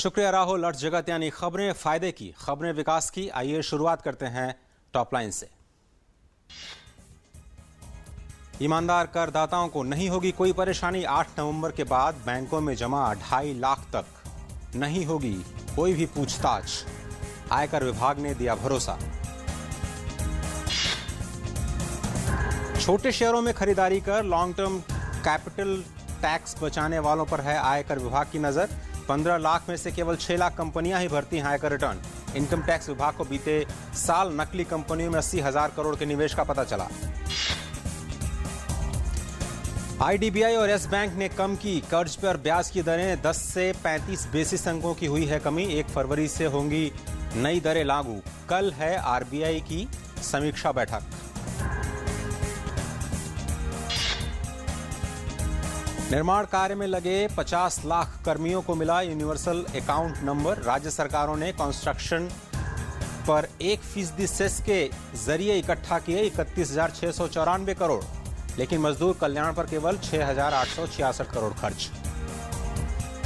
शुक्रिया राहुल। अर्थ जगत यानी खबरें फायदे की, खबरें विकास की। आइए शुरुआत करते हैं टॉप लाइन से। ईमानदार करदाताओं को नहीं होगी कोई परेशानी। 8 नवंबर के बाद बैंकों में जमा 2.5 लाख तक नहीं होगी कोई भी पूछताछ, आयकर विभाग ने दिया भरोसा। छोटे शेयरों में खरीदारी कर लॉन्ग टर्म कैपिटल टैक्स बचाने वालों पर है आयकर विभाग की नजर। 15 लाख में से केवल 6 लाख कंपनियां ही भरती हैं आयकर रिटर्न। इनकम टैक्स विभाग को बीते साल नकली कंपनियों में 80,000 करोड़ के निवेश का पता चला। आईडीबीआई और यस बैंक ने कम की कर्ज पर ब्याज की दरें। 10 से 35 बेसिस अंकों की हुई है कमी। 1 फरवरी से होंगी नई दरें लागू। कल है आरबीआई की समीक्षा बैठक। निर्माण कार्य में लगे 50 लाख कर्मियों को मिला यूनिवर्सल अकाउंट नंबर। राज्य सरकारों ने कंस्ट्रक्शन पर 1% सेस के जरिए इकट्ठा किए 31,694 करोड़, लेकिन मजदूर कल्याण पर केवल 6,866 करोड़ खर्च।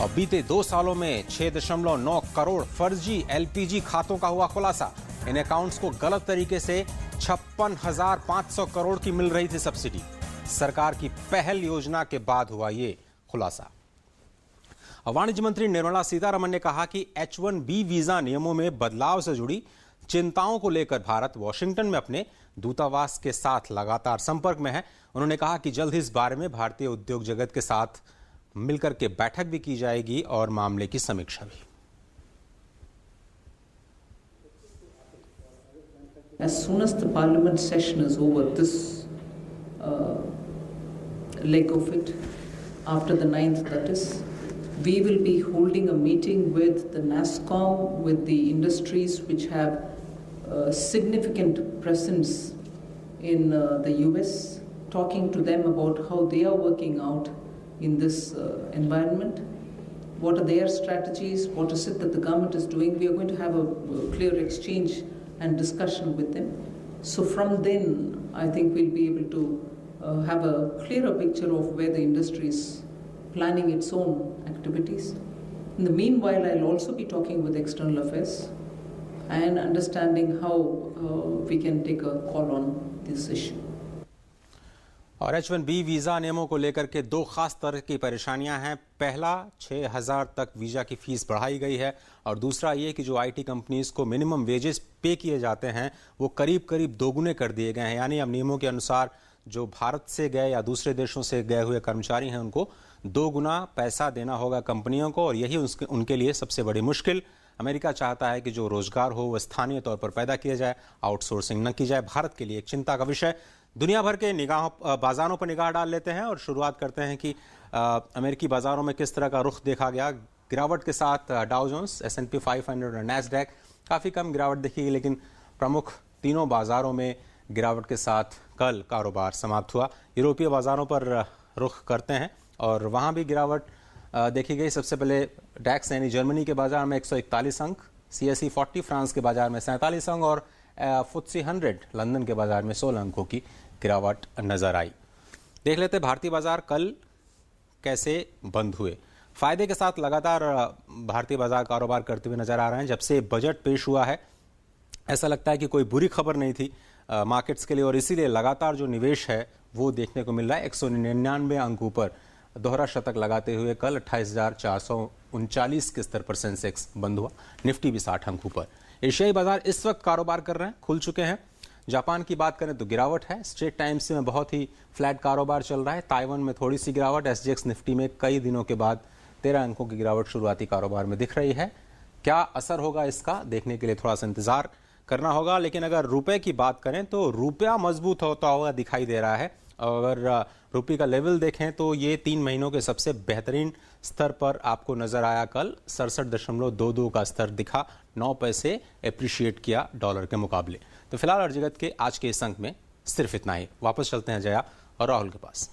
और बीते 2 सालों में 6.9 करोड़ फर्जी एलपीजी खातों का हुआ खुलासा। इन अकाउंट्स को गलत तरीके से 56,500 करोड़ की मिल रही थी सब्सिडी। सरकार की पहल योजना के बाद हुआ ये खुलासा। वाणिज्य मंत्री निर्मला सीतारमण ने कहा कि H-1B वीजा नियमों में बदलाव से जुड़ी चिंताओं को लेकर भारत वॉशिंगटन में अपने दूतावास के साथ लगातार संपर्क में है। उन्होंने कहा कि जल्द ही इस बारे में भारतीय उद्योग जगत के साथ मिलकर के बैठक भी की जाएगी और मामले की समीक्षा भी। As soon as the parliament session is over, this leg of it, after the 9th that is, we will be holding a meeting with the NASSCOM, with the industries which have significant presence in the US, talking to them about how they are working out in this environment. What are their strategies? What is it that the government is doing? We are going to have a clear exchange and discussion with them. So from then, I think we'll be able to have a clearer picture of where the industry is planning its own activities. In the meanwhile, I'll also be talking with External Affairs and understanding how we can take a call on this issue. और H-1B visa नियमों को लेकर के 2 खास तरह की परेशानियां हैं। पहला, 6,000 तक वीजा की फीस बढ़ाई गई है, और दूसरा ये कि जो आईटी कंपनीज को मिनिमम वेजेस पे किए जाते हैं वो करीब करीब दोगुने कर दिए गए हैं। यानी अब नियमों के अनुसार जो भारत से गए या दूसरे देशों से गए हुए कर्मचारी हैं उनको 2 गुना पैसा देना होगा कंपनियों को, और यही उनके लिए सबसे बड़ी मुश्किल। अमेरिका चाहता है कि जो रोजगार हो वो स्थानीय तौर पर पैदा किया जाए, आउटसोर्सिंग न की जाए। भारत के लिए एक चिंता का विषय। दुनिया भर के बाजारों पर निगाह डाल लेते हैं और शुरुआत करते हैं कि अमेरिकी बाजारों में किस तरह का रुख देखा गया। गिरावट के साथ डाउ जोन्स, S&P 500 और नैस्डैक काफ़ी कम गिरावट देखी गई, लेकिन प्रमुख तीनों बाजारों में गिरावट के साथ कल कारोबार समाप्त हुआ। यूरोपीय बाजारों पर रुख करते हैं और वहाँ भी गिरावट देखी गई। सबसे पहले डैक्स यानी जर्मनी के बाजार में 141 अंक, CAC 40 फ्रांस के बाजार में 47 अंक और FTSE 100 लंदन के बाजार में 16 अंकों की गिरावट नजर आई। देख लेते भारतीय बाजार कल कैसे बंद हुए। फायदे के साथ लगातार भारतीय बाजार कारोबार करते हुए नजर आ रहे हैं। जब से बजट पेश हुआ है ऐसा लगता है कि कोई बुरी खबर नहीं थी मार्केट्स के लिए, और इसीलिए लगातार जो निवेश है वो देखने को मिल रहा है। 199 अंकों पर दोहरा शतक लगाते हुए कल 28,439 के स्तर पर सेंसेक्स बंद हुआ। निफ्टी भी 60 अंकों पर। एशियाई बाजार इस वक्त कारोबार कर रहे हैं, खुल चुके हैं। जापान की बात करें तो गिरावट है। स्ट्रेट टाइम्स में बहुत ही फ्लैट कारोबार चल रहा है। ताइवान में थोड़ी सी गिरावट। SGX निफ्टी में कई दिनों के बाद 13 अंकों की गिरावट शुरुआती कारोबार में दिख रही है। क्या असर होगा इसका देखने के लिए थोड़ा सा इंतजार करना होगा। लेकिन अगर रुपए की बात करें तो रुपया मजबूत होता हुआ दिखाई दे रहा है। अगर रुपये का लेवल देखें तो ये 3 महीनों के सबसे बेहतरीन स्तर पर आपको नजर आया। कल 67.22 का स्तर दिखा, 9 पैसे एप्रिशिएट किया डॉलर के मुकाबले। तो फिलहाल अर्थ जगत के आज के इस अंक में सिर्फ इतना ही। वापस चलते हैं जया और राहुल के पास।